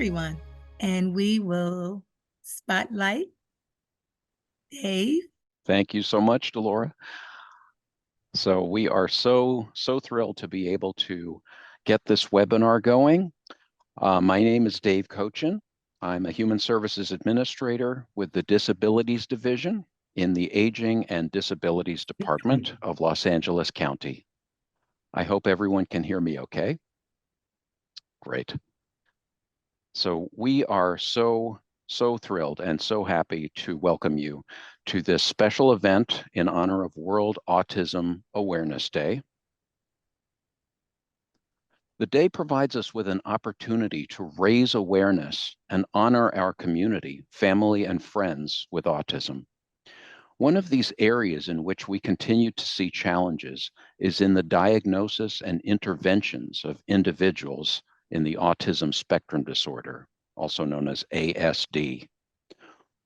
everyone. And we will spotlight Dave. Thank you so much, Delora. So we are so thrilled to be able to get this webinar going. My name is Dave Cochin. I'm a Human Services Administrator with the Disabilities Division in the Aging and Disabilities Department of Los Angeles County. I hope everyone can hear me okay. Great. So we are so thrilled and so happy to welcome you to this special event in honor of World Autism Awareness Day. The day provides us with an opportunity to raise awareness and honor our community, family, and friends with autism. One of these areas in which we continue to see challenges is in the diagnosis and interventions of individuals in the autism spectrum disorder, also known as ASD.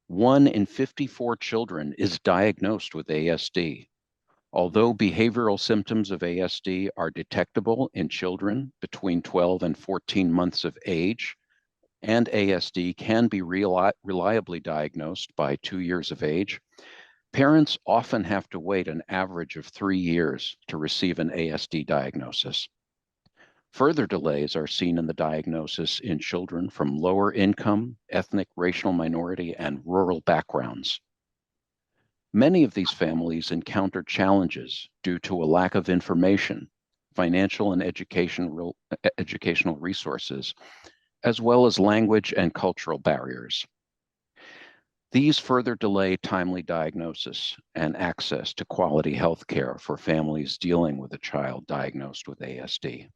1 in 54 children is diagnosed with ASD. Although behavioral symptoms of ASD are detectable in children between 12 and 14 months of age, and ASD can be reliably diagnosed by 2 years of age, parents often have to wait an average of 3 years to receive an ASD diagnosis. Further delays are seen in the diagnosis in children from lower income, ethnic, racial minority, and rural backgrounds. Many of these families encounter challenges due to a lack of information, financial and educational resources, as well as language and cultural barriers. These further delay timely diagnosis and access to quality health care for families dealing with a child diagnosed with ASD.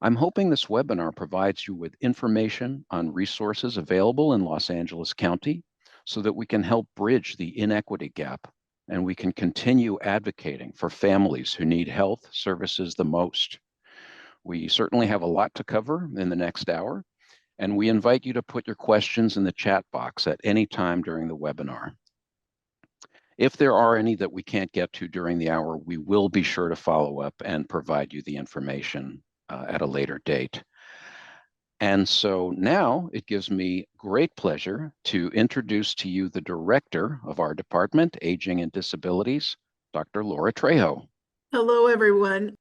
I'm hoping this webinar provides you with information on resources available in Los Angeles County so that we can help bridge the inequity gap and we can continue advocating for families who need health services the most. We certainly have a lot to cover in the next hour, and we invite you to put your questions in the chat box at any time during the webinar. If there are any that we can't get to during the hour, we will be sure to follow up and provide you the information at a later date. And so now it gives me great pleasure to introduce to you the director of our department, Aging and Disabilities, Dr. Laura Trejo. Hello, everyone.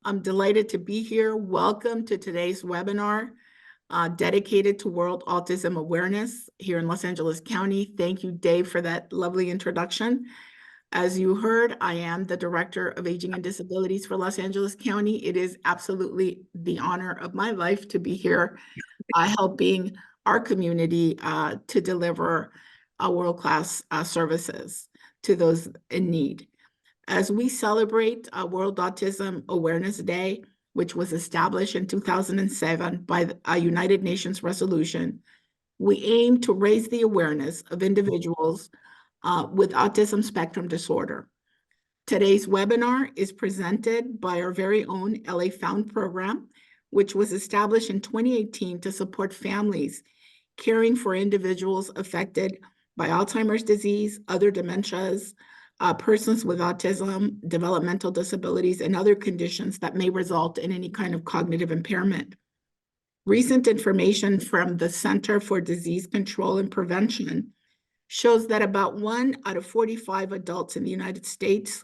I'm delighted to be here. Welcome to today's webinar dedicated to World Autism Awareness here in Los Angeles County. Thank you, Dave, for that lovely introduction. As you heard, I am the Director of Aging and Disabilities for Los Angeles County. It is absolutely the honor of my life to be here helping our community to deliver world-class services to those in need. As we celebrate World Autism Awareness Day, which was established in 2007 by a United Nations resolution, we aim to raise the awareness of individuals with autism spectrum disorder. Today's webinar is presented by our very own LA Found program, which was established in 2018 to support families caring for individuals affected by Alzheimer's disease, other dementias, persons with autism, developmental disabilities, and other conditions that may result in any kind of cognitive impairment. Recent information from the Center for Disease Control and Prevention shows that about 1 out of 45 adults in the United States,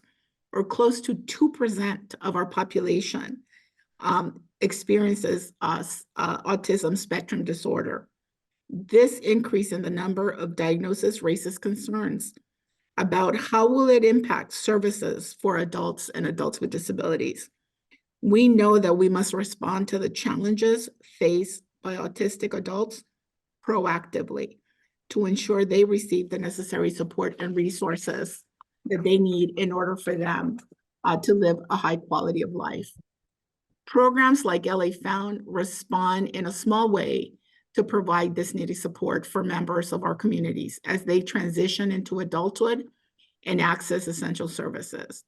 or close to 2% of our population, experiences autism spectrum disorder. This increase in the number of diagnoses raises concerns about how will it impact services for adults and adults with disabilities. We know that we must respond to the challenges faced by autistic adults proactively to ensure they receive the necessary support and resources that they need in order for them to live a high quality of life. Programs like LA Found respond in a small way to provide this needed support for members of our communities as they transition into adulthood and access essential services.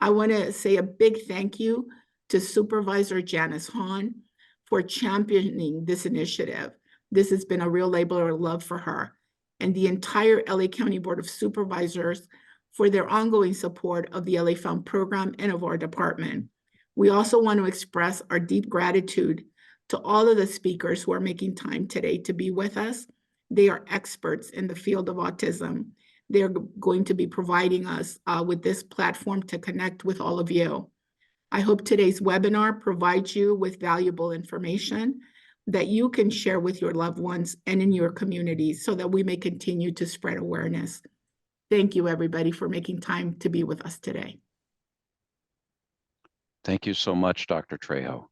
I want to say a big thank you to Supervisor Janice Hahn for championing this initiative. This has been a real labor of love for her, and the entire LA County Board of Supervisors for their ongoing support of the LA Found program and of our department. We also want to express our deep gratitude To all of the speakers who are making time today to be with us, they are experts in the field of autism. They're going to be providing us with this platform to connect with all of you. I hope today's webinar provides you with valuable information that you can share with your loved ones and in your communities so that we may continue to spread awareness. Thank you, everybody, for making time to be with us today. Thank you so much, Dr. Trejo.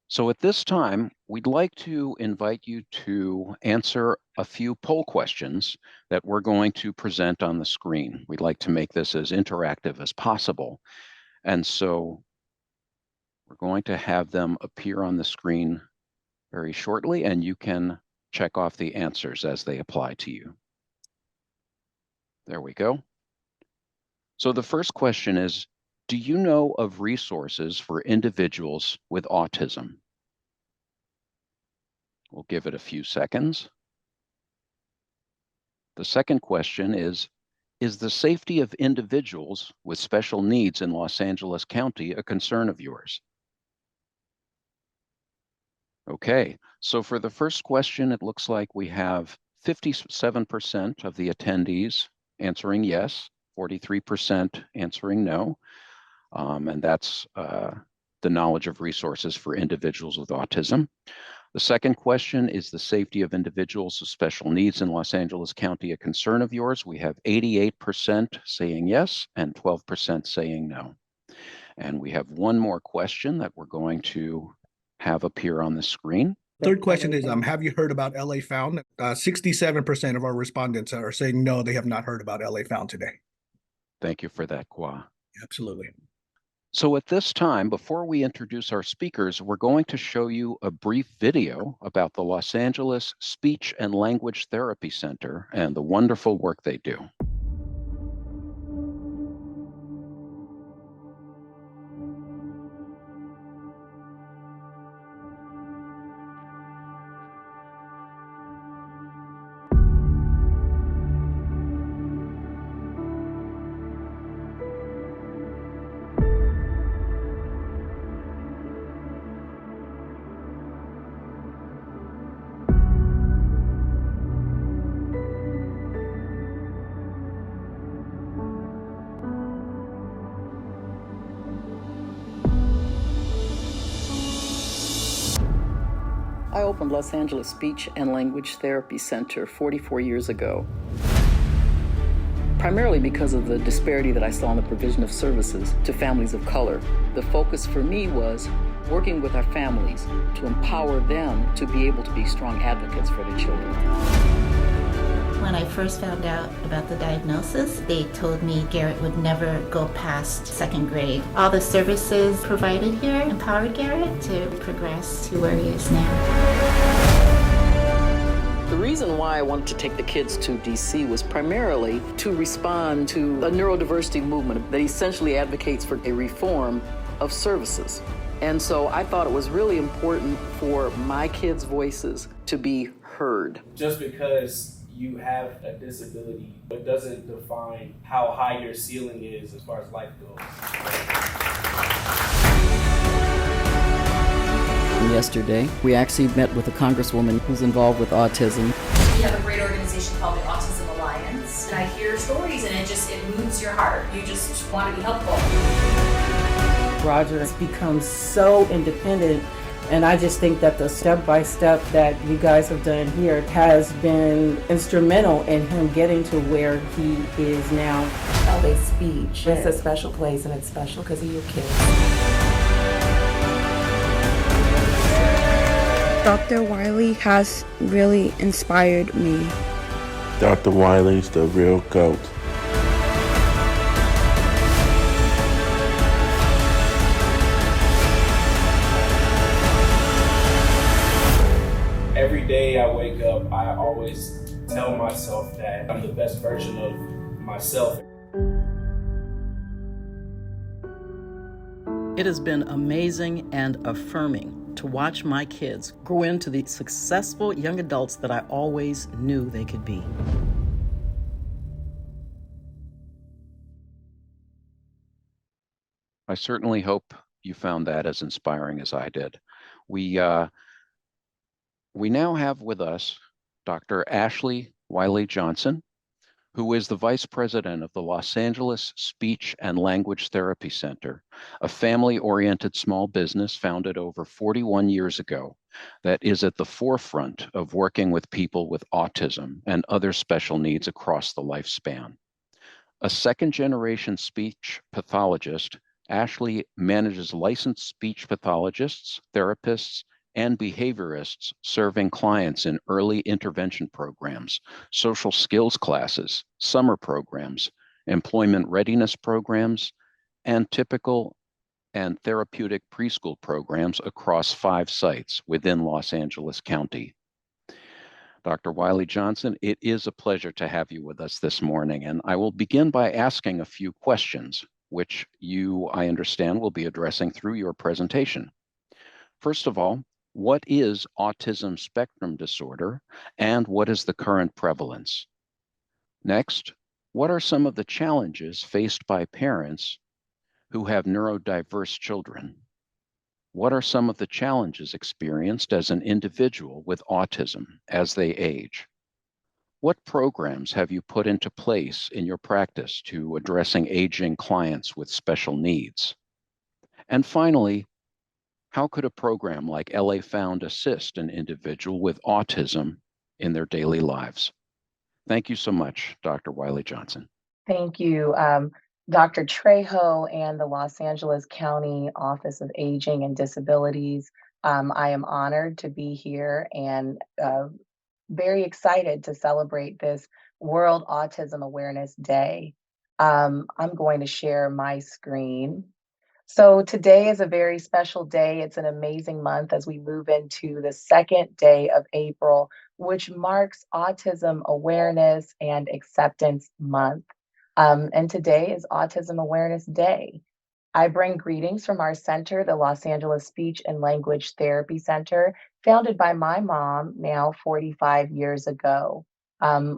So at this time, we'd like to invite you to answer a few poll questions that we're going to present on the screen. We'd like to make this as interactive as possible. And so we're going to have them appear on the screen very shortly, and you can check off the answers as they apply to you. There we go. So the first question is, do you know of resources for individuals with autism? We'll give it a few seconds. The second question is the safety of individuals with special needs in Los Angeles County a concern of yours? Okay, so for the first question, it looks like we have 57% of the attendees answering yes, 43% answering no. And that's the knowledge of resources for individuals with autism. The second question, is the safety of individuals with special needs in Los Angeles County a concern of yours? We have 88% saying yes and 12% saying no. And we have one more question that we're going to have appear on the screen. Third question is, have you heard about LA Found? 67% of our respondents are saying no, they have not heard about LA Found today. Thank you for that, Kwa. Absolutely. So at this time, before we introduce our speakers, we're going to show you a brief video about the Los Angeles Speech and Language Therapy Center and the wonderful work they do. I opened Los Angeles Speech and Language Therapy Center 44 years ago, primarily because of the disparity that I saw in the provision of services to families of color. The focus for me was working with our families to empower them to be able to be strong advocates for their children. When I first found out about the diagnosis, they told me Garrett would never go past second grade. All the services provided here empowered Garrett to progress to where he is now. The reason why I wanted to take the kids to DC was primarily to respond to a neurodiversity movement that essentially advocates for a reform of services. And so I thought it was really important for my kids' voices to be heard. Just because you have a disability, it doesn't define how high your ceiling is as far as life goes. Yesterday, we actually met with a congresswoman who's involved with autism. We have a great organization called the Autism Alliance, and I hear stories and it moves your heart. You just want to be helpful. Roger has become so independent, and I just think that the step-by-step that you guys have done here has been instrumental in him getting to where he is now. L.A. Speech, it's a special place, and it's special because of your kids. Dr. Wiley has really inspired me. Dr. Wiley's the real GOAT. Every day I wake up, I always tell myself that I'm the best version of myself. It has been amazing and affirming to watch my kids grow into the successful young adults that I always knew they could be. I certainly hope you found that as inspiring as I did. We now have with us Dr. Ashley Wiley Johnson, who is the Vice President of the Los Angeles Speech and Language Therapy Center, a family-oriented small business founded over 41 years ago that is at the forefront of working with people with autism and other special needs across the lifespan. A second-generation speech pathologist, Ashley manages licensed speech pathologists, therapists, and behaviorists serving clients in early intervention programs, social skills classes, summer programs, employment readiness programs, and typical and therapeutic preschool programs across 5 sites within Los Angeles County. Dr. Wiley Johnson, it is a pleasure to have you with us this morning, and I will begin by asking a few questions, which you, I understand, will be addressing through your presentation. First of all, what is autism spectrum disorder, and what is the current prevalence? Next, what are some of the challenges faced by parents who have neurodiverse children? What are some of the challenges experienced as an individual with autism as they age? What programs have you put into place in your practice to addressing aging clients with special needs? And finally, how could a program like L.A. Found assist an individual with autism in their daily lives? Thank you so much, Dr. Wiley Johnson. Thank you, Dr. Trejo and the Los Angeles County Office of Aging and Disabilities. I am honored to be here and very excited to celebrate this World Autism Awareness Day. I'm going to share my screen. So today is a very special day. It's an amazing month as we move into the second day of April, which marks Autism Awareness and Acceptance Month. And today is Autism Awareness Day. I bring greetings from our center, the Los Angeles Speech and Language Therapy Center, founded by my mom now 45 years ago.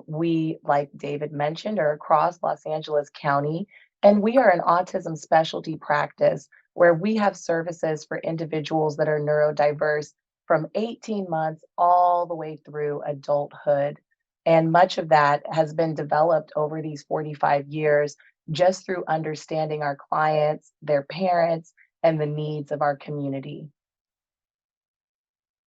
We, like David mentioned, are across Los Angeles County, and we are an autism specialty practice where we have services for individuals that are neurodiverse from 18 months all the way through adulthood. And much of that has been developed over these 45 years just through understanding our clients, their parents, and the needs of our community.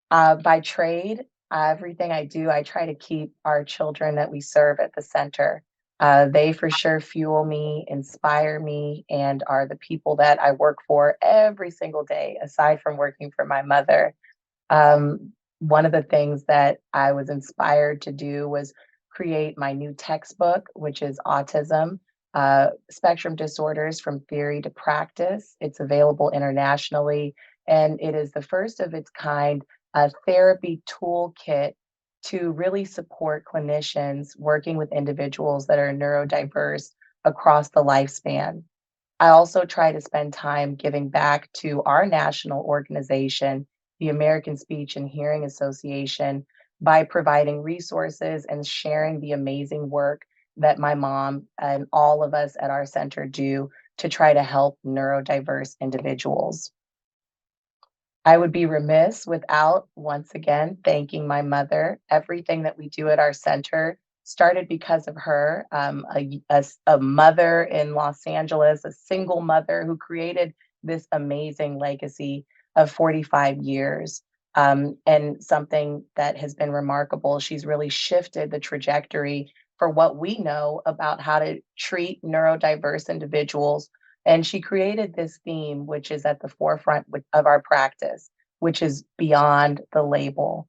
By trade, everything I do, I try to keep our children that we serve at the center. They for sure fuel me, inspire me, and are the people that I work for every single day, aside from working for my mother. One of the things that I was inspired to do was create my new textbook, which is Autism, Spectrum Disorders from Theory to Practice. It's available internationally, and it is the first of its kind therapy toolkit to really support clinicians working with individuals that are neurodiverse across the lifespan. I also try to spend time giving back to our national organization, the American Speech and Hearing Association, by providing resources and sharing the amazing work that my mom and all of us at our center do to try to help neurodiverse individuals. I would be remiss without, once again, thanking my mother. Everything that we do at our center started because of her, a mother in Los Angeles, a single mother who created this amazing legacy of 45 years. And something that has been remarkable, she's really shifted the trajectory for what we know about how to treat neurodiverse individuals. And she created this theme, which is at the forefront of our practice, which is beyond the label.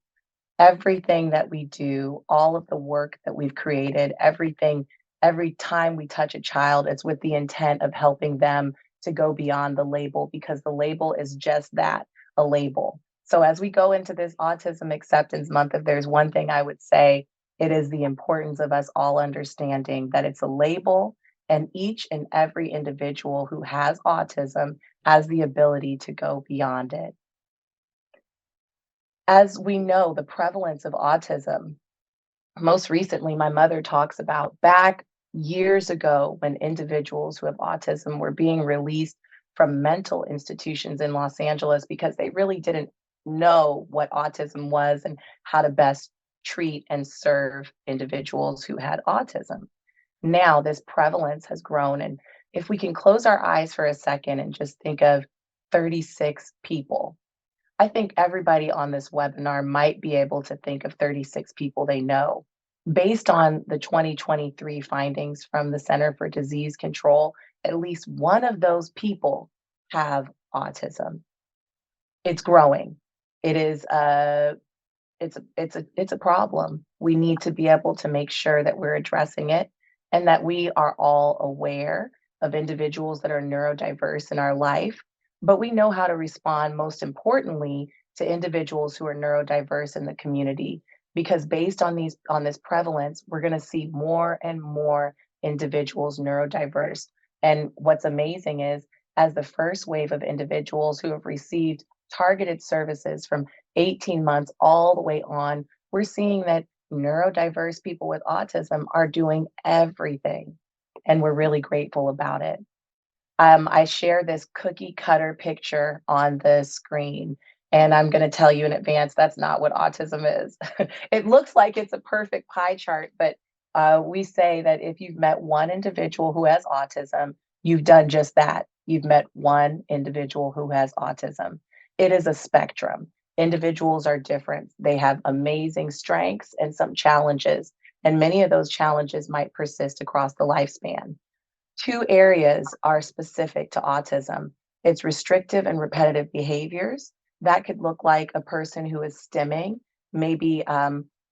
Everything that we do, all of the work that we've created, everything, every time we touch a child, it's with the intent of helping them to go beyond the label, because the label is just that, a label. So as we go into this Autism Acceptance Month, if there's one thing I would say, it is the importance of us all understanding that it's a label, and each and every individual who has autism has the ability to go beyond it. As we know, the prevalence of autism, most recently, my mother talks about back years ago when individuals who have autism were being released from mental institutions in Los Angeles because they really didn't know what autism was and how to best treat and serve individuals who had autism. Now this prevalence has grown, and if we can close our eyes for a second and just think of 36 people, I think everybody on this webinar might be able to think of 36 people they know. Based on the 2023 findings from the Center for Disease Control, at least one of those people have autism. It's growing. It is it's a problem. We need to be able to make sure that we're addressing it and that we are all aware of individuals that are neurodiverse in our life, but we know how to respond, most importantly, to individuals who are neurodiverse in the community. Because based on this prevalence, we're going to see more and more individuals neurodiverse. And what's amazing is, as the first wave of individuals who have received targeted services from 18 months all the way on, we're seeing that neurodiverse people with autism are doing everything, and we're really grateful about it. I share this cookie cutter picture on the screen, and I'm going to tell you in advance that's not what autism is. It looks like it's a perfect pie chart, but we say that if you've met one individual who has autism, you've done just that. You've met one individual who has autism. It is a spectrum. Individuals are different. They have amazing strengths and some challenges, and many of those challenges might persist across the lifespan. Two areas are specific to autism. It's restrictive and repetitive behaviors. That could look like a person who is stimming, maybe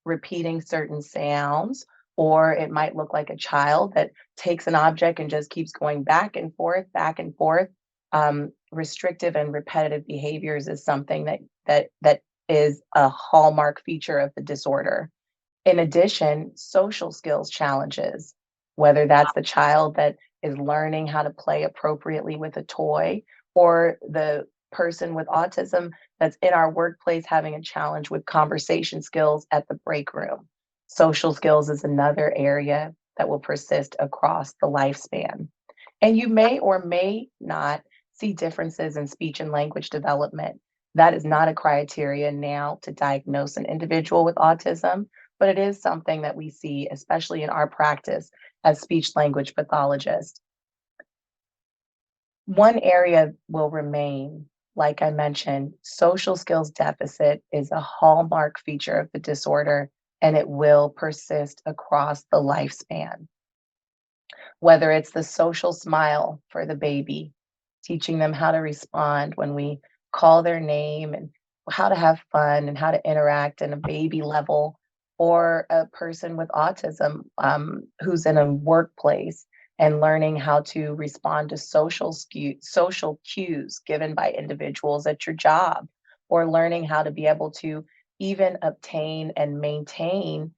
repeating certain sounds, or it might look like a child that takes an object and just keeps going back and forth, back and forth. Restrictive and repetitive behaviors is something that is a hallmark feature of the disorder. In addition, social skills challenges, whether that's the child that is learning how to play appropriately with a toy, or the person with autism that's in our workplace having a challenge with conversation skills at the break room. Social skills is another area that will persist across the lifespan. And you may or may not see differences in speech and language development. That is not a criteria now to diagnose an individual with autism, but it is something that we see, especially in our practice as speech language pathologists. One area will remain, like I mentioned, social skills deficit is a hallmark feature of the disorder, and it will persist across the lifespan. Whether it's the social smile for the baby, teaching them how to respond when we call their name, and how to have fun and how to interact in a baby level, or a person with autism who's in a workplace and learning how to respond to social cues given by individuals at your job, or learning how to be able to even obtain and maintain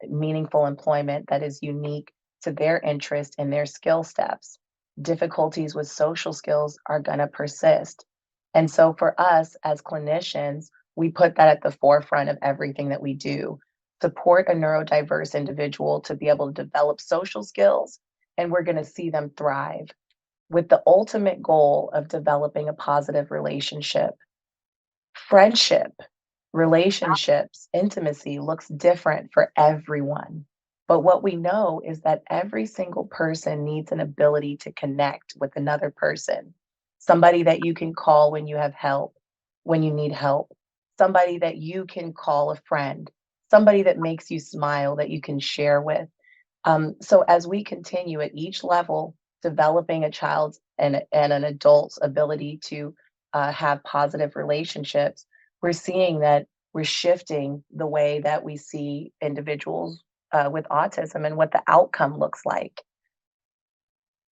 meaningful employment that is unique to their interest and their skill steps. Difficulties with social skills are going to persist. And so for us as clinicians, we put that at the forefront of everything that we do. Support a neurodiverse individual to be able to develop social skills, and we're going to see them thrive with the ultimate goal of developing a positive relationship. Friendship, relationships, intimacy looks different for everyone. But what we know is that every single person needs an ability to connect with another person. Somebody that you can call when you have help, when you need help. Somebody that you can call a friend. Somebody that makes you smile that you can share with. So as we continue at each level, developing a child's and an adult's ability to have positive relationships, we're seeing that we're shifting the way that we see individuals with autism and what the outcome looks like.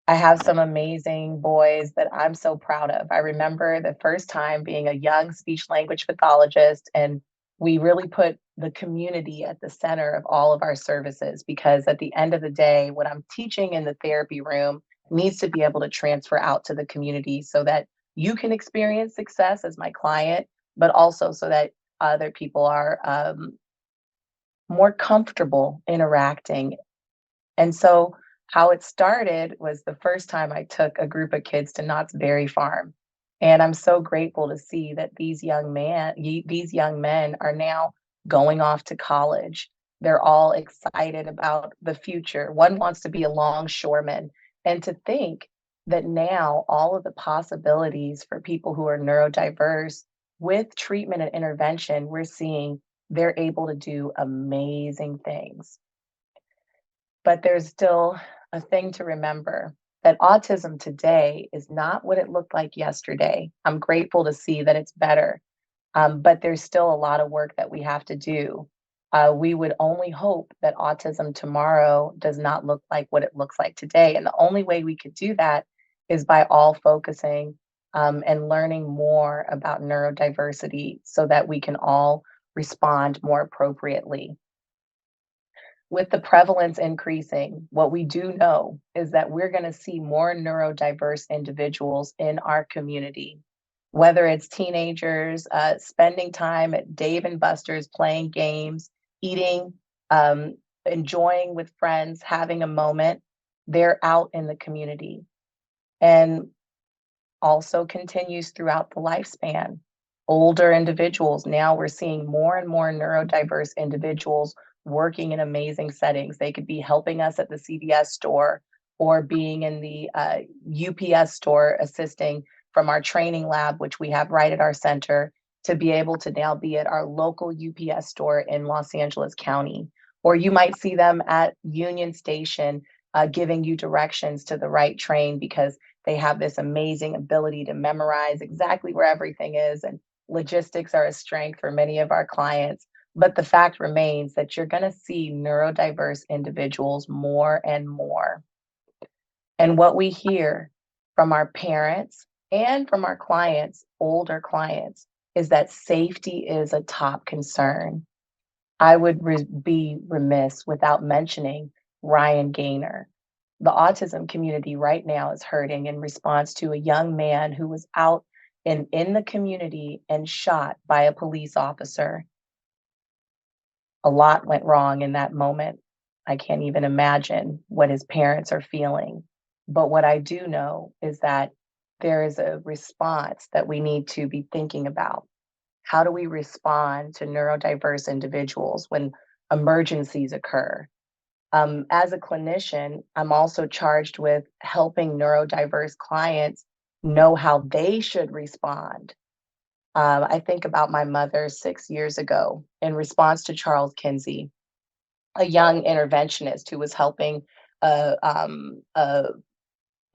I have some amazing boys that I'm so proud of. I remember the first time being a young speech language pathologist, and we really put the community at the center of all of our services, because at the end of the day, what I'm teaching in the therapy room needs to be able to transfer out to the community so that you can experience success as my client, but also so that other people are more comfortable interacting. And so how it started was the first time I took a group of kids to Knott's Berry Farm. And I'm so grateful to see that these young men are now going off to college. They're all excited about the future. One wants to be a longshoreman. And to think that now all of the possibilities for people who are neurodiverse with treatment and intervention, we're seeing they're able to do amazing things. But there's still a thing to remember that autism today is not what it looked like yesterday. I'm grateful to see that it's better, but there's still a lot of work that we have to do. We would only hope that autism tomorrow does not look like what it looks like today. And the only way we could do that is by all focusing and learning more about neurodiversity so that we can all respond more appropriately. With the prevalence increasing, what we do know is that we're going to see more neurodiverse individuals in our community, whether it's teenagers spending time at Dave and Buster's playing games, eating, enjoying with friends, having a moment. They're out in the community. And also continues throughout the lifespan. Older individuals, now we're seeing more and more neurodiverse individuals working in amazing settings. They could be helping us at the CVS store or being in the UPS store assisting from our training lab, which we have right at our center, to be able to now be at our local UPS store in Los Angeles County. Or you might see them at Union Station giving you directions to the right train because they have this amazing ability to memorize exactly where everything is. And logistics are a strength for many of our clients. But the fact remains that you're going to see neurodiverse individuals more and more. And what we hear from our parents and from our clients, older clients, is that safety is a top concern. I would be remiss without mentioning Ryan Gaynor. The autism community right now is hurting in response to a young man who was out in the community and shot by a police officer. A lot went wrong in that moment. I can't even imagine what his parents are feeling. But what I do know is that there is a response that we need to be thinking about. How do we respond to neurodiverse individuals when emergencies occur? As a clinician, I'm also charged with helping neurodiverse clients know how they should respond. I think about my mother 6 years ago in response to Charles Kinsey, a young interventionist who was helping a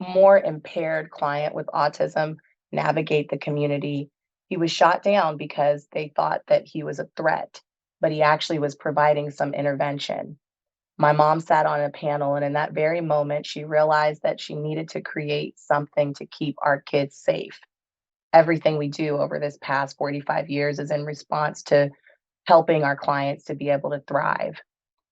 more impaired client with autism navigate the community. He was shot down because they thought that he was a threat, but he actually was providing some intervention. My mom sat on a panel, and in that very moment, she realized that she needed to create something to keep our kids safe. Everything we do over this past 45 years is in response to helping our clients to be able to thrive.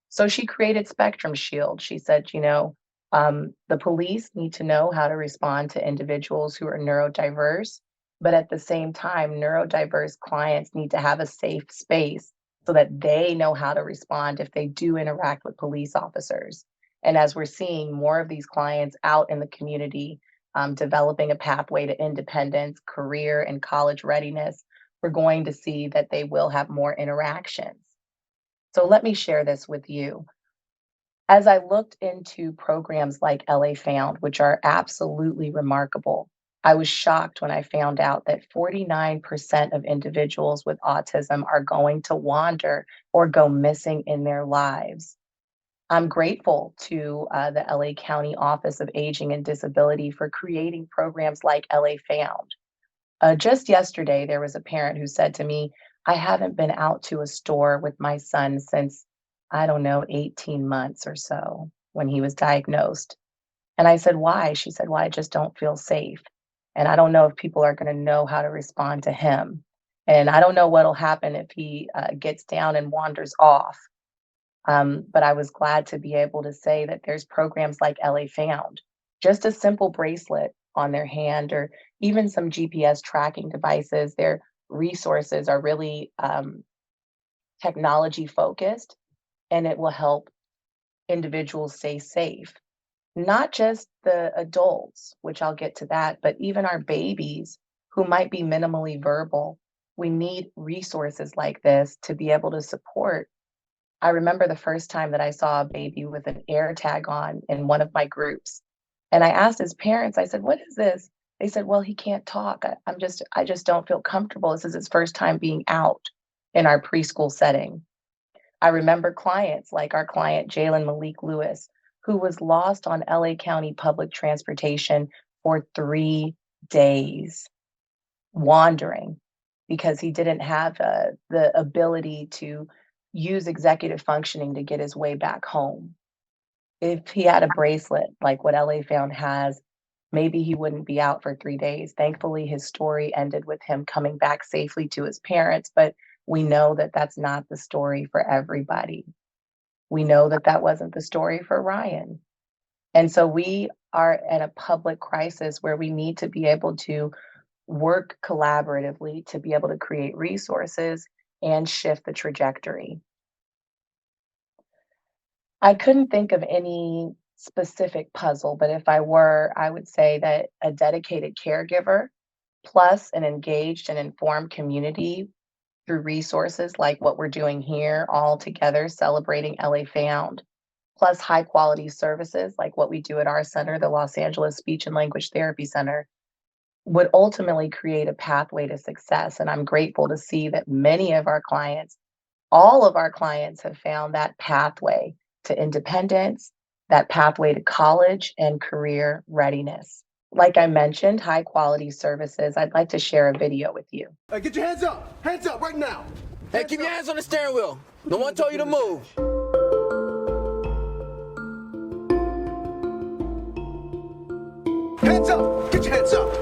So she created Spectrum Shield. She said, the police need to know how to respond to individuals who are neurodiverse, but at the same time, neurodiverse clients need to have a safe space so that they know how to respond if they do interact with police officers. And as we're seeing more of these clients out in the community, developing a pathway to independence, career, and college readiness, we're going to see that they will have more interactions. So let me share this with you. As I looked into programs like L.A. Found, which are absolutely remarkable, I was shocked when I found out that 49% of individuals with autism are going to wander or go missing in their lives. I'm grateful to the LA County Office of Aging and Disability for creating programs like LA Found. Just yesterday, there was a parent who said to me, I haven't been out to a store with my son since, I don't know, 18 months or so when he was diagnosed. And I said, why? She said, well, I just don't feel safe. And I don't know if people are going to know how to respond to him. And I don't know what'll happen if he gets down and wanders off. But I was glad to be able to say that there's programs like LA Found, just a simple bracelet on their hand or even some GPS tracking devices. Their resources are really technology focused, and it will help individuals stay safe. Not just the adults, which I'll get to that, but even our babies who might be minimally verbal. We need resources like this to be able to support. I remember the first time that I saw a baby with an air tag on in one of my groups. And I asked his parents, I said, "What is this?" They said, "Well, he can't talk. I just don't feel comfortable. This is his first time being out in our preschool setting." I remember clients like our client, Jalen Malik Lewis, who was lost on LA County public transportation for 3 days, wandering because he didn't have the ability to use executive functioning to get his way back home. If he had a bracelet like what LA Found has, maybe he wouldn't be out for 3 days. Thankfully, his story ended with him coming back safely to his parents, but we know that that's not the story for everybody. We know that that wasn't the story for Ryan. And so we are at a public crisis where we need to be able to work collaboratively to be able to create resources and shift the trajectory. I couldn't think of any specific puzzle, but if I were, I would say that a dedicated caregiver plus an engaged and informed community through resources like what we're doing here, all together celebrating LA Found, plus high quality services like what we do at our center, the Los Angeles Speech and Language Therapy Center, would ultimately create a pathway to success. And I'm grateful to see that many of our clients, all of our clients, have found that pathway to independence, that pathway to college and career readiness. Like I mentioned, high quality services. I'd like to share a video with you. Hey, get your hands up right now. Hey, keep your hands on the steering wheel. No one told you to move. Hands up, get your hands up.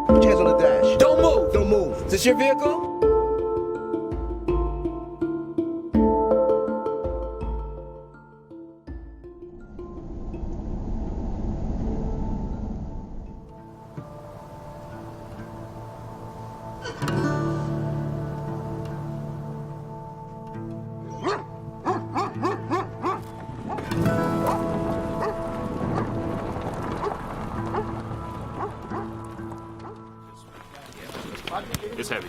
Put your hands on the dash. Don't move. Don't move. Is this your vehicle? It's heavy.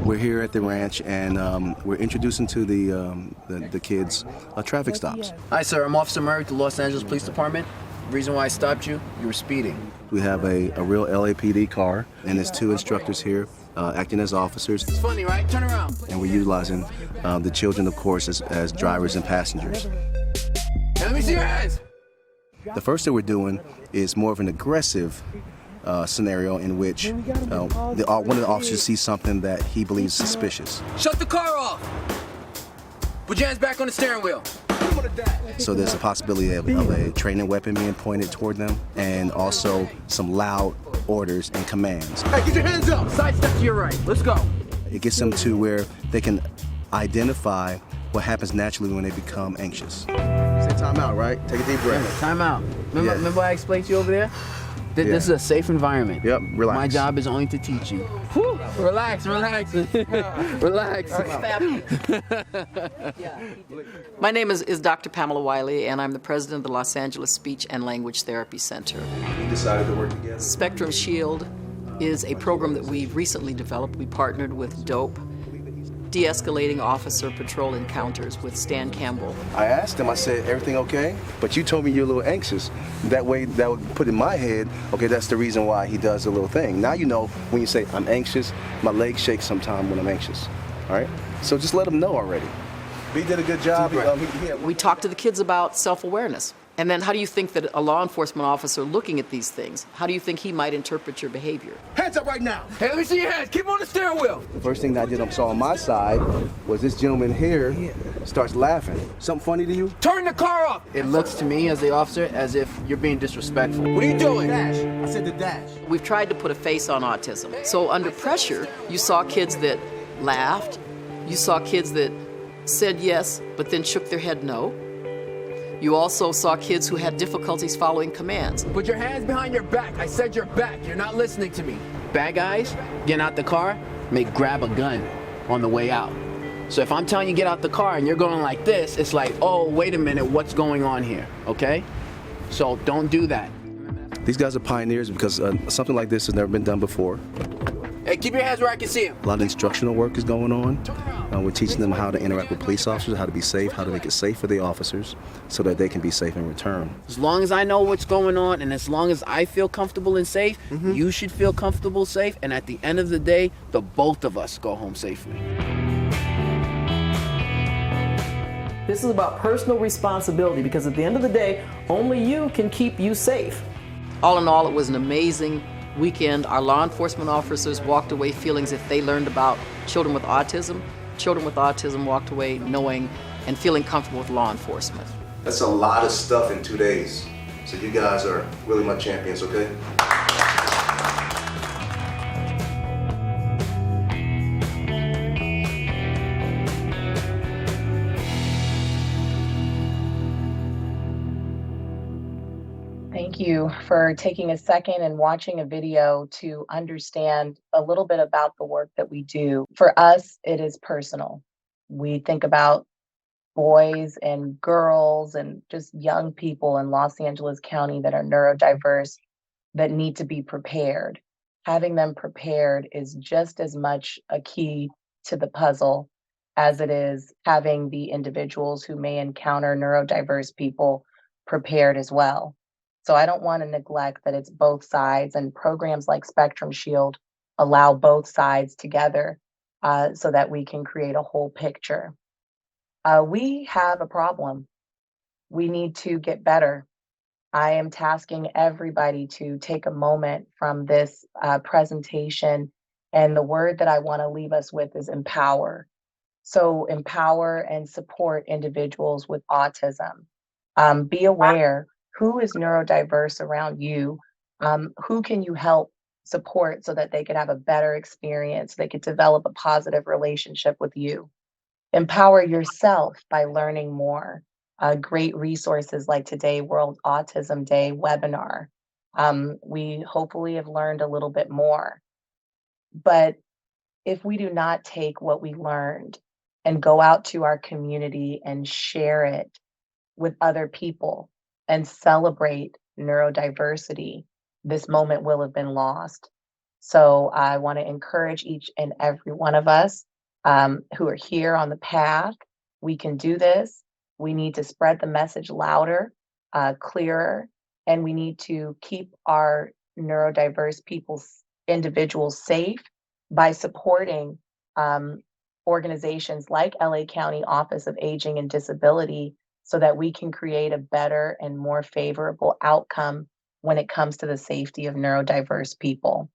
We're here at the ranch, and we're introducing to the kids traffic stops. Hi, sir. I'm Officer Murray with the Los Angeles Police Department. The reason why I stopped you, you were speeding. We have a real LAPD car, and there's 2 instructors here acting as officers. It's funny, right? Turn around. And we're utilizing the children, of course, as drivers and passengers. Hey, let me see your hands. The first thing we're doing is more of an aggressive scenario in which one of the officers sees something that he believes suspicious. Shut the car off. Put your hands back on the steering wheel. So there's a possibility of a training weapon being pointed toward them, and also some loud orders and commands. Hey, get your hands up. Side step to your right. Let's go. It gets them to where they can identify what happens naturally when they become anxious. Say time out, right? Take a deep breath. Time out. Remember I explained to you over there? This is a safe environment. Yep, relax. My job is only to teach you. Whew. Relax. Relax. My name is Dr. Pamela Wiley, and I'm the president of the Los Angeles Speech and Language Therapy Center. We decided to work together. Spectrum Shield is a program that we recently developed. We partnered with DOPE, De-Escalating Officer Patrol Encounters, with Stan Campbell. I asked him, I said, everything okay? But you told me you're a little anxious. That way, that would put in my head, okay, that's the reason why he does a little thing. Now you know when you say, I'm anxious, my legs shake sometime when I'm anxious, all right? So just let him know already. He did a good job. We talked to the kids about self-awareness. And then how do you think that a law enforcement officer looking at these things, how do you think he might interpret your behavior? Hands up right now. Hey, let me see your hands. Keep on the steering wheel. The first thing that I saw on my side was this gentleman here starts laughing. Something funny to you? Turn the car off. It looks to me as the officer as if you're being disrespectful. What are you doing? Dash. I said the dash. We've tried to put a face on autism. So under pressure, you saw kids that laughed. You saw kids that said yes, but then shook their head no. You also saw kids who had difficulties following commands. Put your hands behind your back. I said your back. You're not listening to me. Bad guys, getting out the car, may grab a gun on the way out. So if I'm telling you get out the car and you're going like this, it's like, oh, wait a minute, what's going on here, okay? So don't do that. These guys are pioneers because something like this has never been done before. Hey, keep your hands where I can see them. A lot of instructional work is going on. We're teaching them how to interact with police officers, how to be safe, how to make it safe for the officers so that they can be safe in return. As long as I know what's going on and as long as I feel comfortable and safe, you should feel comfortable, safe, and at the end of the day, the both of us go home safely. This is about personal responsibility because at the end of the day, only you can keep you safe. All in all, it was an amazing weekend. Our law enforcement officers walked away feeling as if they learned about children with autism. Children with autism walked away knowing and feeling comfortable with law enforcement. That's a lot of stuff in 2 days. So you guys are really my champions, okay? Thank you for taking a second and watching a video to understand a little bit about the work that we do. For us, it is personal. We think about boys and girls and just young people in Los Angeles County that are neurodiverse that need to be prepared. Having them prepared is just as much a key to the puzzle as it is having the individuals who may encounter neurodiverse people prepared as well. So I don't want to neglect that it's both sides, and programs like Spectrum Shield allow both sides together so that we can create a whole picture. We have a problem. We need to get better. I am tasking everybody to take a moment from this presentation, and the word that I want to leave us with is empower. So empower and support individuals with autism. Be aware who is neurodiverse around you, who can you help support so that they could have a better experience, they could develop a positive relationship with you. Empower yourself by learning more. Great resources like today, World Autism Day webinar. We hopefully have learned a little bit more. But if we do not take what we learned and go out to our community and share it with other people and celebrate neurodiversity, this moment will have been lost. So I want to encourage each and every one of us who are here on the path. We can do this. We need to spread the message louder, clearer, and we need to keep our neurodiverse individuals safe by supporting organizations like LA County Office of Aging and Disability so that we can create a better and more favorable outcome when it comes to the safety of neurodiverse people.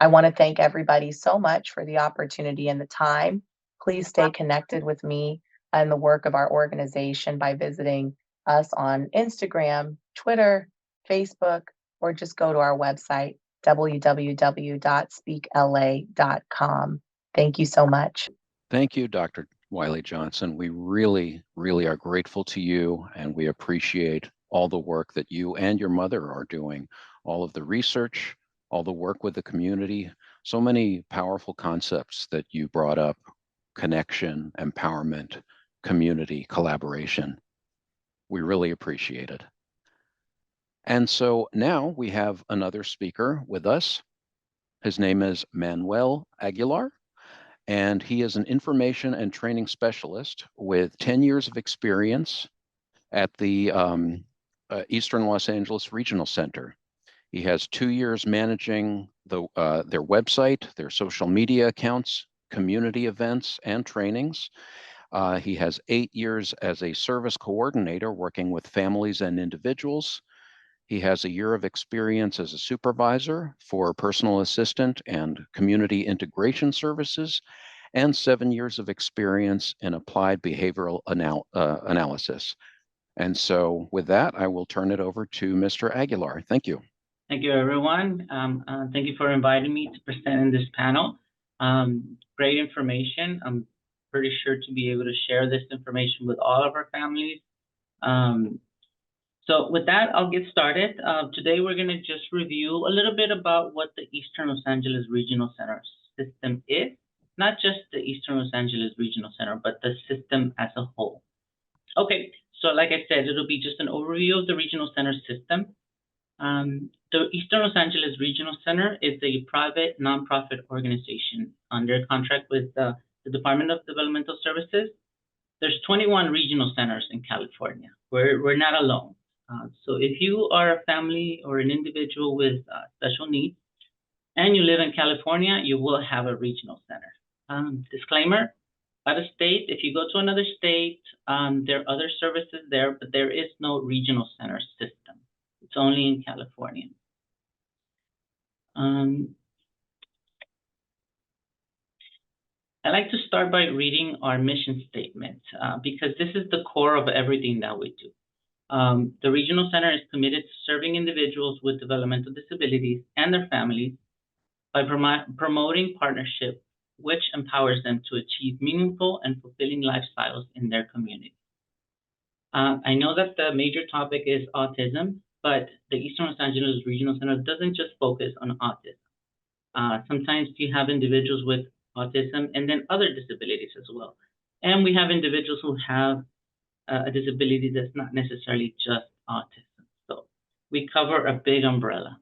I want to thank everybody so much for the opportunity and the time. Please stay connected with me and the work of our organization by visiting us on Instagram, Twitter, Facebook, or just go to our website, www.speakla.com. Thank you so much. Thank you, Dr. Wiley Johnson. We really, really are grateful to you, and we appreciate all the work that you and your mother are doing, all of the research, all the work with the community, so many powerful concepts that you brought up: connection, empowerment, community, collaboration. We really appreciate it. And so now we have another speaker with us. His name is Manuel Aguilar, and he is an information and training specialist with 10 years of experience at the Eastern Los Angeles Regional Center. He has 2 years managing their website, their social media accounts, community events, and trainings. He has 8 years as a service coordinator working with families and individuals. He has a year of experience as a supervisor for personal assistant and community integration services, and 7 years of experience in applied behavioral analysis. And so with that, I will turn it over to Mr. Aguilar. Thank you. Thank you, everyone. Thank you for inviting me to present in this panel. Great information. I'm pretty sure to be able to share this information with all of our families. So with that, I'll get started. Today, we're going to just review a little bit about what the Eastern Los Angeles Regional Center system is. Not just the Eastern Los Angeles Regional Center, but the system as a whole. Okay, So like I said, it'll be just an overview of the regional center system. The Eastern Los Angeles Regional Center is a private nonprofit organization under contract with the Department of Developmental Services. There's 21 regional centers in California. We're not alone. So if you are a family or an individual with special needs and you live in California, you will have a regional center. Disclaimer, out of state, if you go to another state, there are other services there, but there is no regional center system. It's only in California. I like to start by reading our mission statement because this is the core of everything that we do. The Regional Center is committed to serving individuals with developmental disabilities and their families by promoting partnership, which empowers them to achieve meaningful and fulfilling lifestyles in their community. I know that the major topic is autism, but the Eastern Los Angeles Regional Center doesn't just focus on autism. Sometimes you have individuals with autism and then other disabilities as well. And we have individuals who have a disability that's not necessarily just autism. So we cover a big umbrella.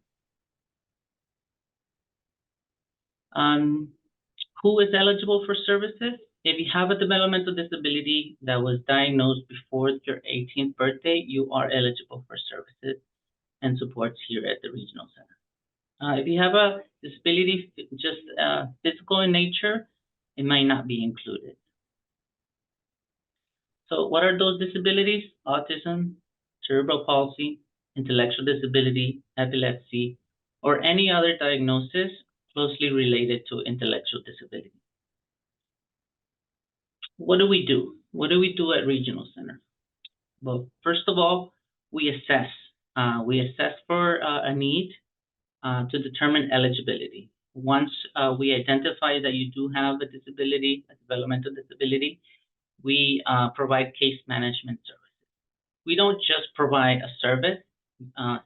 Who is eligible for services? If you have a developmental disability that was diagnosed before your 18th birthday, you are eligible for services and supports here at the Regional Center. If you have a disability just physical in nature, it might not be included. So what are those disabilities? Autism, cerebral palsy, intellectual disability, epilepsy, or any other diagnosis closely related to intellectual disability. What do we do? What do we do at Regional Center? Well, first of all, we assess. We assess for a need to determine eligibility. Once we identify that you do have a disability, a developmental disability, we provide case management services. We don't just provide a service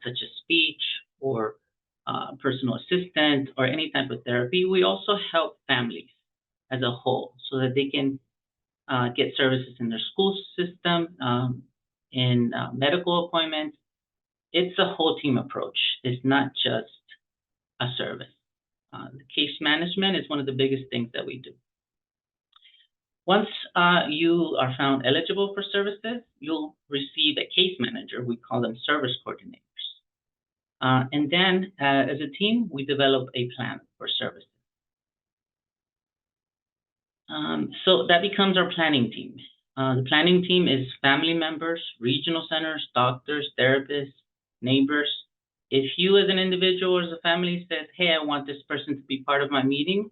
such as speech or personal assistant or any type of therapy. We also help families as a whole so that they can get services in their school system, in medical appointments. It's a whole team approach. It's not just a service. The case management is one of the biggest things that we do. Once you are found eligible for services, you'll receive a case manager. We call them service coordinators. And then as a team, we develop a plan for services. So that becomes our planning team. The planning team is family members, regional centers, doctors, therapists, neighbors. If you as an individual or as a family says, hey, I want this person to be part of my meeting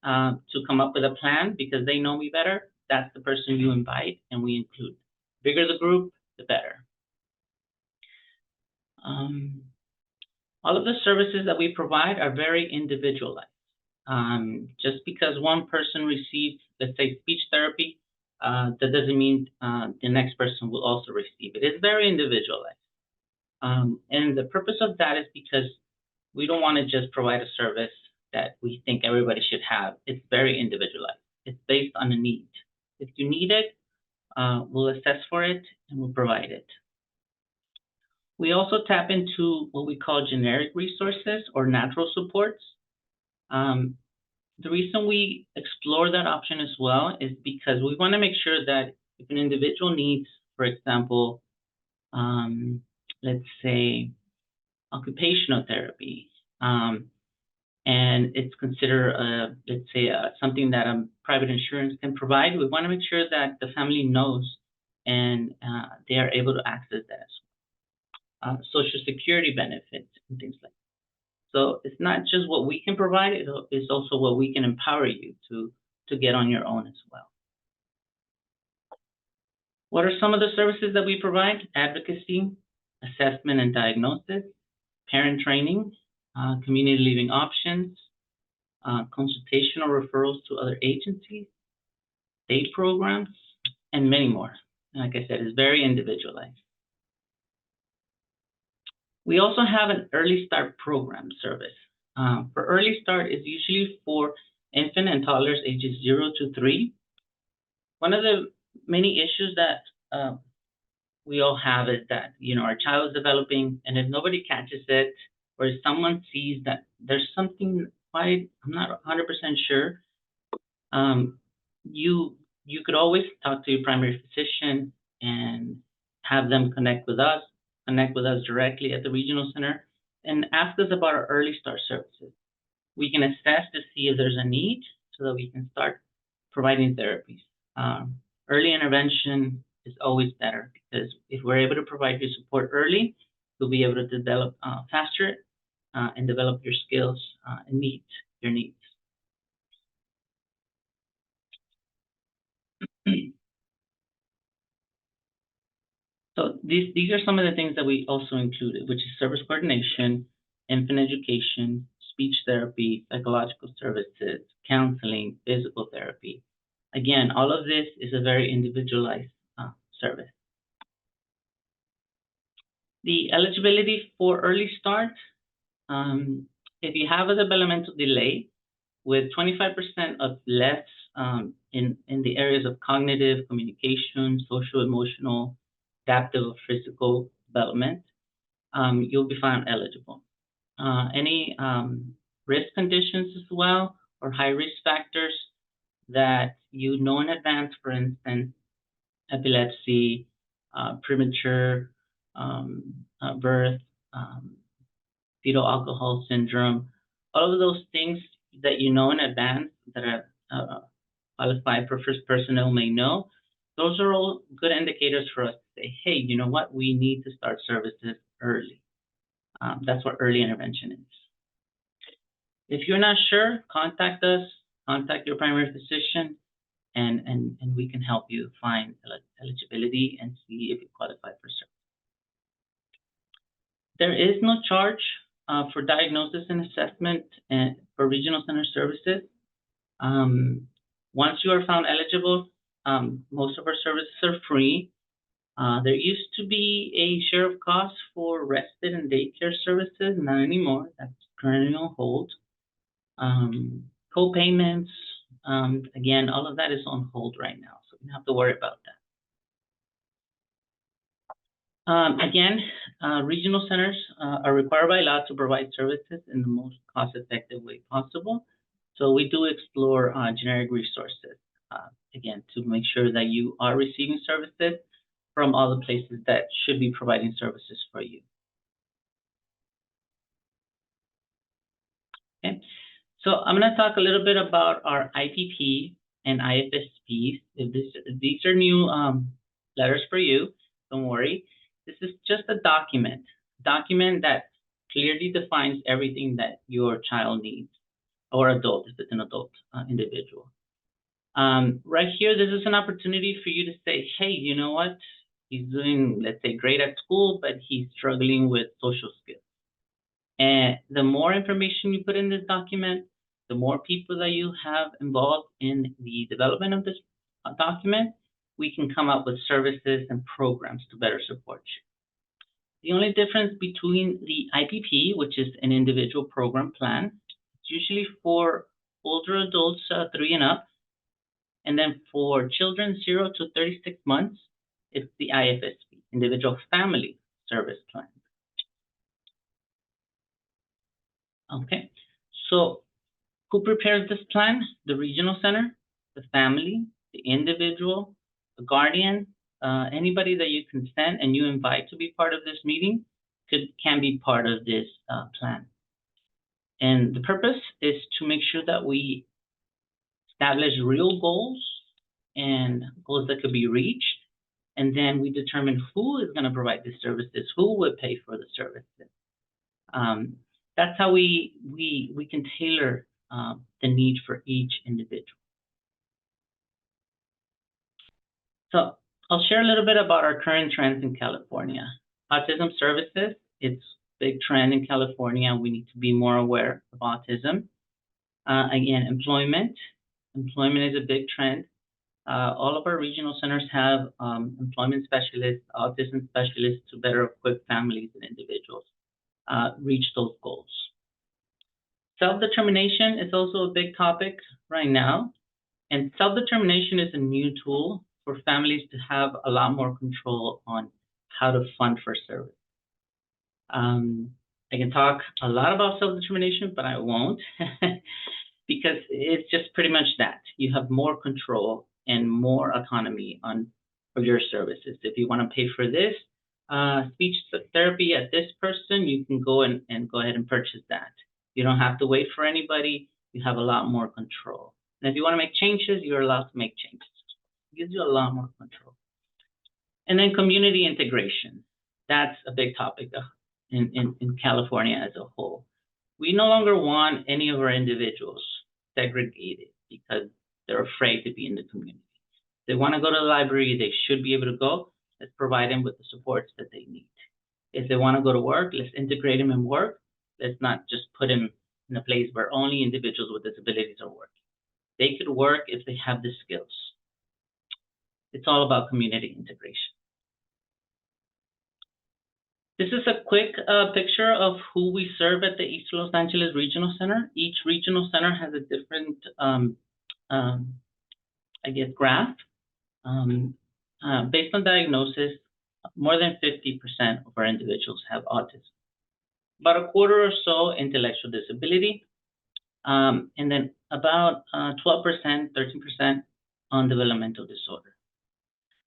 to come up with a plan because they know me better, that's the person you invite and we include. The bigger the group, the better. All of the services that we provide are very individualized. Just because one person receives, let's say, speech therapy, that doesn't mean the next person will also receive it. It's very individualized. And the purpose of that is because we don't want to just provide a service that we think everybody should have. It's very individualized. It's based on a need. If you need it, we'll assess for it and we'll provide it. We also tap into what we call generic resources or natural supports. The reason we explore that option as well is because we want to make sure that if an individual needs, for example, let's say occupational therapy, and it's considered, let's say, something that a private insurance can provide, we want to make sure that the family knows and they are able to access that as well. Social Security benefits and things like that. So it's not just what we can provide, it's also what we can empower you to get on your own as well. What are some of the services that we provide? Advocacy, assessment and diagnosis, parent training, community living options, consultation or referrals to other agencies, state programs, and many more. Like I said, it's very individualized. We also have an early start program service. For early start is usually for infant and toddlers ages 0 to 3. One of the many issues that we all have it that, our child is developing, and if nobody catches it, or if someone sees that there's something quite, I'm not 100% sure, you could always talk to your primary physician and have them connect with us directly at the regional center, and ask us about our early start services. We can assess to see if there's a need so that we can start providing therapies. Early intervention is always better, because if we're able to provide you support early, you'll be able to develop faster and develop your skills and meet your needs. So these are some of the things that we also included, which is service coordination, infant education, speech therapy, psychological services, counseling, physical therapy. Again, all of this is a very individualized service. The eligibility for early start, if you have a developmental delay with 25% of less in the areas of cognitive, communication, social, emotional, adaptive, or physical development, you'll be found eligible. Any risk conditions as well, or high risk factors that you know in advance, for instance, epilepsy, premature birth, fetal alcohol syndrome, all of those things that you know in advance that are qualified for first personnel may know, those are all good indicators for us to say, hey, you know what, we need to start services early. That's what early intervention is. If you're not sure, contact us, contact your primary physician, and we can help you find eligibility and see if you qualify for service. There is no charge for diagnosis and assessment and for regional center services. Once you are found eligible, most of our services are free. There used to be a share of cost for respite and daycare services, not anymore. That's currently on hold. Co-payments, again, all of that is on hold right now, so you don't have to worry about that. Again, regional centers are required by law to provide services in the most cost-effective way possible. So we do explore generic resources, again, to make sure that you are receiving services from all the places that should be providing services for you. Okay, so I'm going to talk a little bit about our IPP and IFSPs. If these are new letters for you, don't worry. This is just a document that clearly defines everything that your child needs, or adult, if it's an adult individual. Right here, this is an opportunity for you to say, hey, you know what? He's doing, let's say, great at school, but he's struggling with social skills. And the more information you put in this document, the more people that you have involved in the development of this document, we can come up with services and programs to better support you. The only difference between the IPP, which is an individual program plan, it's usually for older adults 3 and up, and then for children 0 to 36 months, it's the IFSP, Individual Family Service Plan. Okay, so who prepares this plan? The regional center, the family, the individual, the guardian, anybody that you consent and you invite to be part of this meeting can be part of this plan. And the purpose is to make sure that we establish real goals and goals that could be reached. And then we determine who is going to provide the services, who would pay for the services. That's how we can tailor the need for each individual. So I'll share a little bit about our current trends in California. Autism services, it's a big trend in California. We need to be more aware of autism. Again, employment. Employment is a big trend. All of our regional centers have employment specialists, autism specialists to better equip families and individuals reach those goals. Self-determination is also a big topic right now. And self-determination is a new tool for families to have a lot more control on how to fund for service. I can talk a lot about self-determination, but I won't because it's just pretty much that. You have more control and more autonomy for your services. If you want to pay for this speech therapy at this person, you can go and go ahead and purchase that. You don't have to wait for anybody. You have a lot more control. And if you want to make changes, you're allowed to make changes. It gives you a lot more control. And then community integration. That's a big topic in California as a whole. We no longer want any of our individuals segregated because they're afraid to be in the community. If they want to go to the library, they should be able to go. Let's provide them with the supports that they need. If they want to go to work, let's integrate them in work. Let's not just put them in a place where only individuals with disabilities are working. They could work if they have the skills. It's all about community integration. This is a quick picture of who we serve at the East Los Angeles Regional Center. Each regional center has a different, graph. Based on diagnosis, more than 50% of our individuals have autism. About a quarter or so intellectual disability, and then about 12%, 13% on developmental disorder.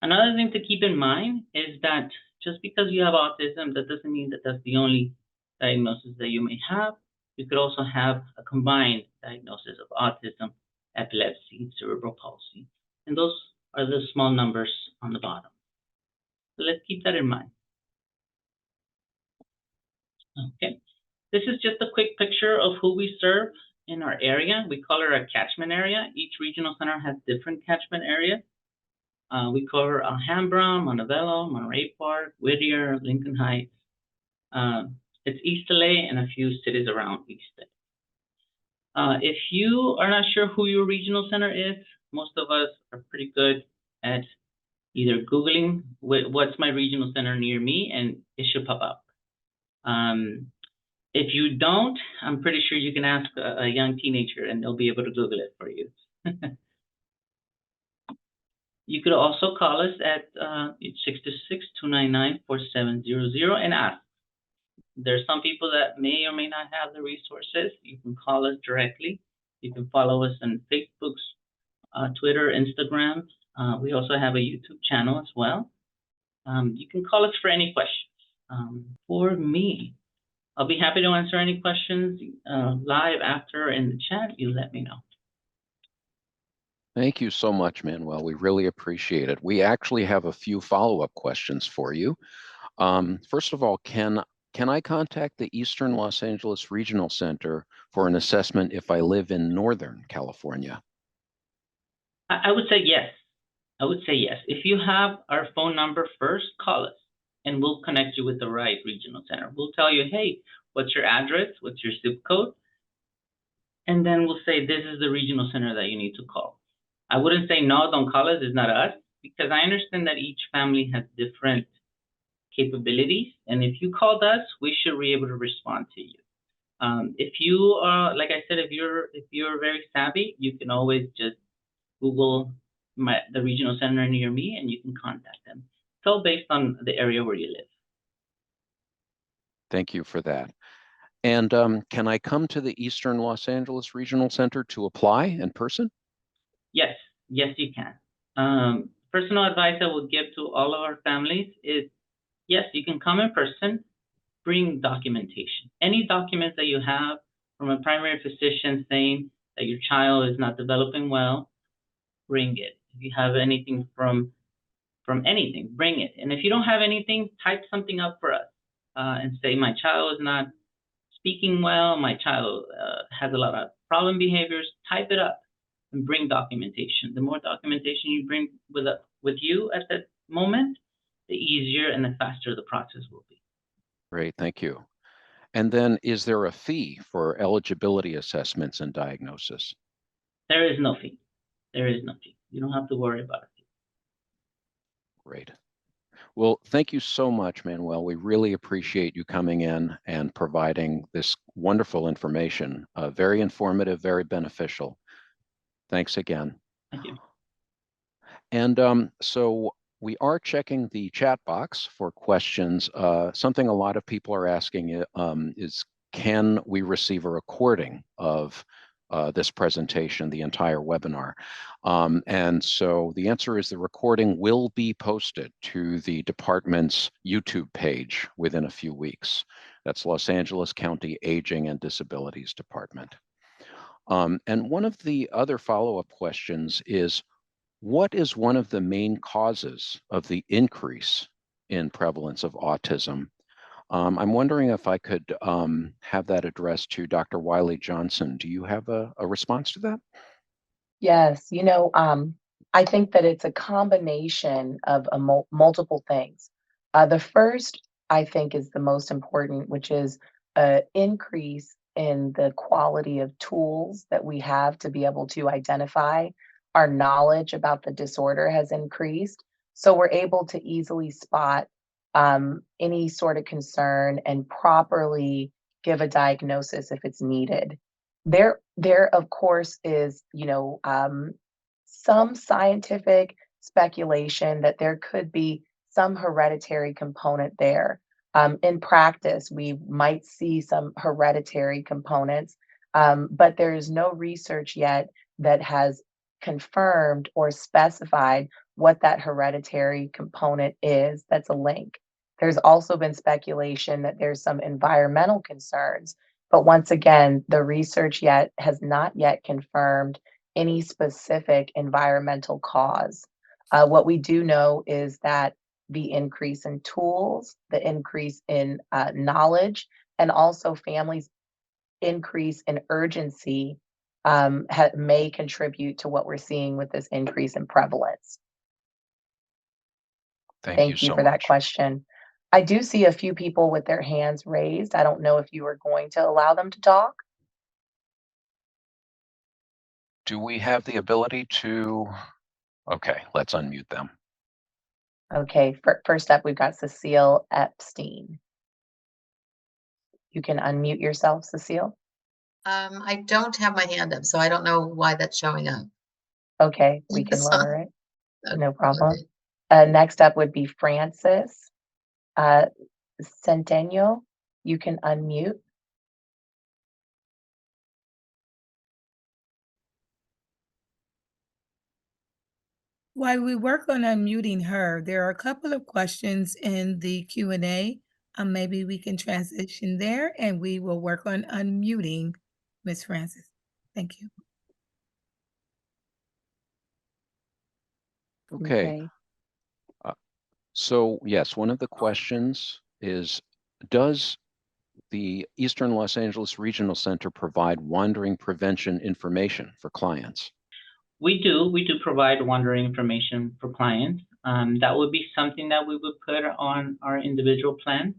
Another thing to keep in mind is that just because you have autism, that doesn't mean that that's the only diagnosis that you may have. You could also have a combined diagnosis of autism, epilepsy, cerebral palsy, and those are the small numbers on the bottom. So let's keep that in mind. Okay, this is just a quick picture of who we serve in our area. We call it a catchment area. Each regional center has different catchment areas. We cover Alhambra, Montebello, Monterey Park, Whittier, Lincoln Heights. It's East L.A. and a few cities around East L.A. If you are not sure who your regional center is, most of us are pretty good at either Googling what's my regional center near me, and it should pop up. If you don't, I'm pretty sure you can ask a young teenager and they'll be able to Google it for you. You could also call us at 626-299-4700 and ask. There's some people that may or may not have the resources. You can call us directly. You can follow us on Facebook, Twitter, Instagram. We also have a YouTube channel as well. You can call us for any questions. For me, I'll be happy to answer any questions live after in the chat. You let me know. Thank you so much, Manuel. We really appreciate it. We actually have a few follow-up questions for you. First of all, can I contact the Eastern Los Angeles Regional Center for an assessment if I live in Northern California? I would say yes. I would say yes. If you have our phone number first, call us and we'll connect you with the right regional center. We'll tell you, hey, what's your address? What's your zip code? And then we'll say, this is the regional center that you need to call. I wouldn't say, no, don't call us, it's not us, because I understand that each family has different capabilities. And if you called us, we should be able to respond to you. If you are, like I said, if you're very savvy, you can always just Google the regional center near me and you can contact them. It's all based on the area where you live. Thank you for that. And can I come to the Eastern Los Angeles Regional Center to apply in person? Yes, yes, you can. Personal advice I would give to all of our families is, yes, you can come in person, bring documentation. Any documents that you have from a primary physician saying that your child is not developing well, bring it. If you have anything from anything, bring it. And if you don't have anything, type something up for us and say, my child is not speaking well, my child has a lot of problem behaviors, type it up and bring documentation. The more documentation you bring with you at that moment, the easier and the faster the process will be. Great, thank you. And then is there a fee for eligibility assessments and diagnosis? There is no fee. There is no fee. You don't have to worry about it. Great. Well, thank you so much, Manuel. We really appreciate you coming in and providing this wonderful information. Very informative, very beneficial. Thanks again. Thank you. And so We are checking the chat box for questions. Something a lot of people are asking is, can we receive a recording of this presentation, the entire webinar? And so the answer is the recording will be posted to the department's YouTube page within a few weeks. That's Los Angeles County Aging and Disabilities Department. And one of the other follow-up questions is, what is one of the main causes of the increase in prevalence of autism? I'm wondering if I could have that addressed to Dr. Wiley Johnson. Do you have a response to that? Yes, I think that it's a combination of multiple things. The first, I think, is the most important, which is an increase in the quality of tools that we have to be able to identify. Our knowledge about the disorder has increased, so we're able to easily spot any sort of concern and properly give a diagnosis if it's needed. There of course is, some scientific speculation that there could be some hereditary component there. In practice, we might see some hereditary components, but there is no research yet that has confirmed or specified what that hereditary component is that's a link. There's also been speculation that there's some environmental concerns, but once again, the research yet has not yet confirmed any specific environmental cause. What we do know is that the increase in tools, the increase in knowledge, and also families' increase in urgency may contribute to what we're seeing with this increase in prevalence. Thank you so for that much. question. I do see a few people with their hands raised. I don't know if you are going to allow them to talk. Do we have the ability to? Okay, let's unmute them. Okay, first up, we've got Cecile Epstein. You can unmute yourself, Cecile. I don't have my hand up, so I don't know why that's showing up. Okay, we can lower it. No problem. Okay. Next up would be Francis Centennial. You can unmute. While we work on unmuting her, there are a couple of questions in the Q&A. Maybe we can transition there and we will work on unmuting Ms. Francis. Thank you. Okay. So yes, one of the questions is, does the Eastern Los Angeles Regional Center provide wandering prevention information for clients? We do provide wandering information for clients. That would be something that we would put on our individual plan,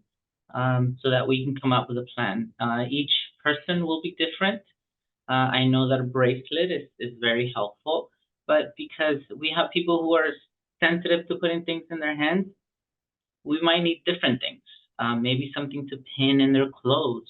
so that we can come up with a plan. Each person will be different. I know that a bracelet is very helpful, but because we have people who are sensitive to putting things in their hands, we might need different things. Maybe something to pin in their clothes.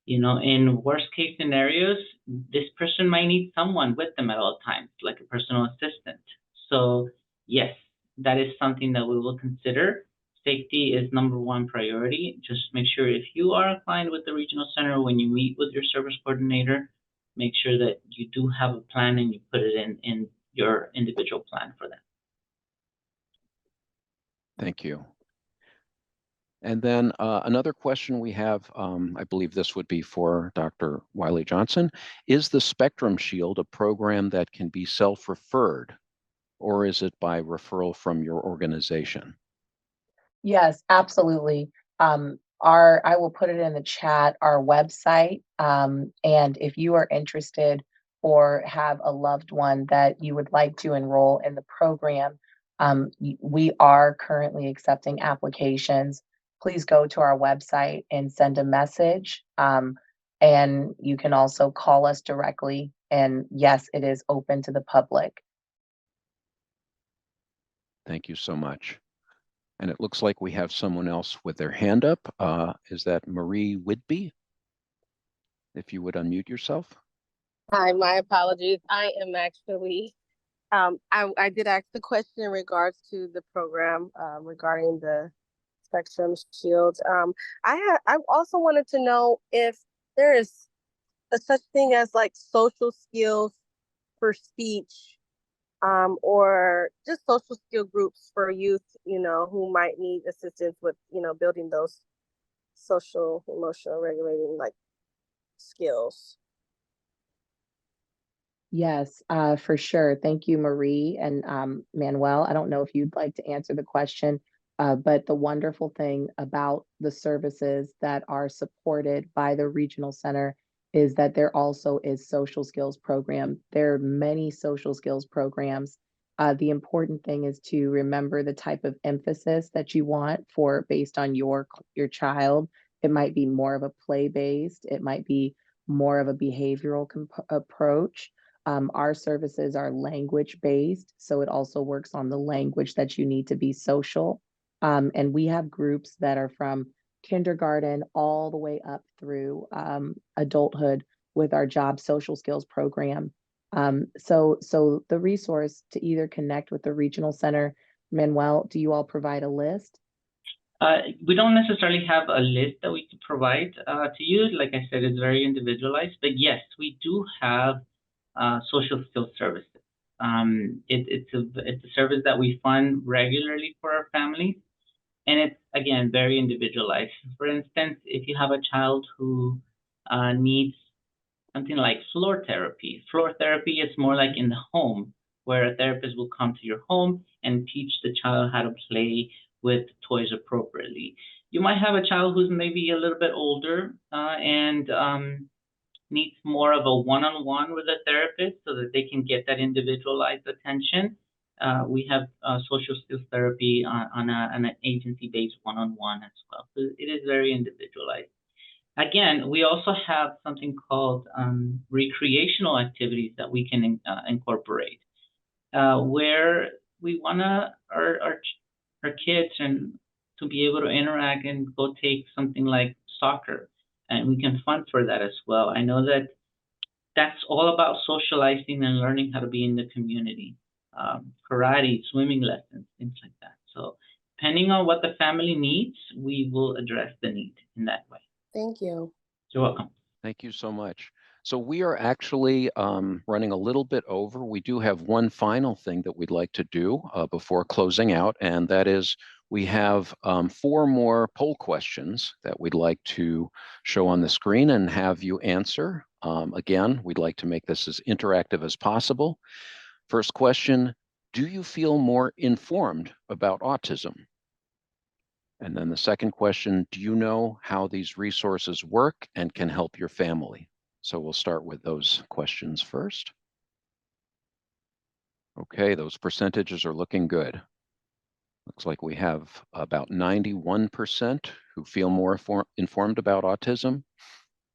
In worst case scenarios, this person might need someone with them at all times, like a personal assistant. So yes, that is something that we will consider. Safety is number one priority. Just make sure if you are a client with the regional center, when you meet with your service coordinator, make sure that you do have a plan and you put it in your individual plan for them. Thank you. And then another question we have, I believe this would be for Dr. Wiley Johnson. Is the Spectrum Shield a program that can be self-referred, or is it by referral from your organization? Yes, absolutely. I will put it in the chat, our website. And if you are interested or have a loved one that you would like to enroll in the program, we are currently accepting applications. Please go to our website and send a message. And you can also call us directly. And yes, it is open to the public. Thank you so much. And it looks like we have someone else with their hand up. Is that Marie Whitby? If you would unmute yourself. Hi, my apologies. I am actually I did ask the question in regards to the program regarding the Spectrum Shield. I also wanted to know if there is a such thing as like social skills for speech, or just social skill groups for youth, who might need assistance with, building those social, emotional regulating like skills. Yes, for sure. Thank you, Marie and Manuel. I don't know if you'd like to answer the question, but the wonderful thing about the services that are supported by the regional center is that there also is social skills program. There are many social skills programs. The important thing is to remember the type of emphasis that you want for based on your child. It might be more of a play-based, it might be more of a behavioral approach. Our services are language based, so it also works on the language that you need to be social. And we have groups that are from kindergarten all the way up through adulthood with our job social skills program. So the resource to either connect with the regional center, Manuel, do you all provide a list? We don't necessarily have a list that we could provide to you. Like I said, it's very individualized, but yes, we do have social skills services. It's a service that we fund regularly for our families, and it's again very individualized. For instance, if you have a child who needs something like floor therapy. Floor therapy is more like in the home, where a therapist will come to your home and teach the child how to play with toys appropriately. You might have a child who's maybe a little bit older and needs more of a one-on-one with a therapist so that they can get that individualized attention. We have social skills therapy on an agency-based one-on-one as well. So it is very individualized. Again, we also have something called recreational activities that we can incorporate, where we want our kids and to be able to interact and go take something like soccer, and we can fund for that as well. I know that that's all about socializing and learning how to be in the community, karate, swimming lessons, things like that. So depending on what the family needs, we will address the need in that way. Thank you. You're welcome. Thank you so much. So we are actually running a little bit over. We do have one final thing that we'd like to do before closing out, and that is we have 4 more poll questions that we'd like to show on the screen and have you answer. Again, we'd like to make this as interactive as possible. First question, do you feel more informed about autism? And then the second question, do you know how these resources work and can help your family? So we'll start with those questions first. Okay, those percentages are looking good. Looks like we have about 91% who feel more informed about autism,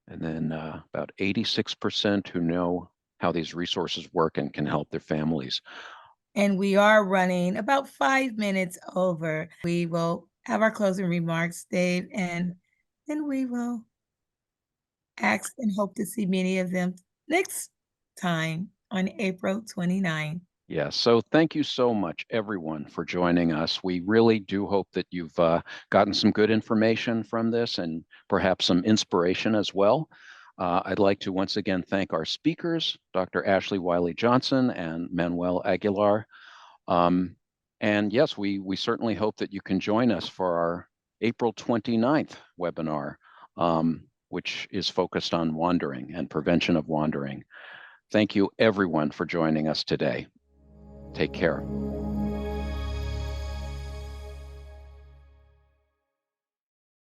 and then about 86% who know how these resources work and can help their families. And we are running about 5 minutes over. We will have our closing remarks, Dave, and then we will ask and hope to see many of them next time on April 29. Yes, so thank you so much, everyone, for joining us. We really do hope that you've gotten some good information from this and perhaps some inspiration as well. I'd like to once again thank our speakers, Dr. Ashley Wiley Johnson and Manuel Aguilar. And yes, we certainly hope that you can join us for our April 29th webinar, which is focused on wandering and prevention of wandering. Thank you, everyone, for joining us today. Take care.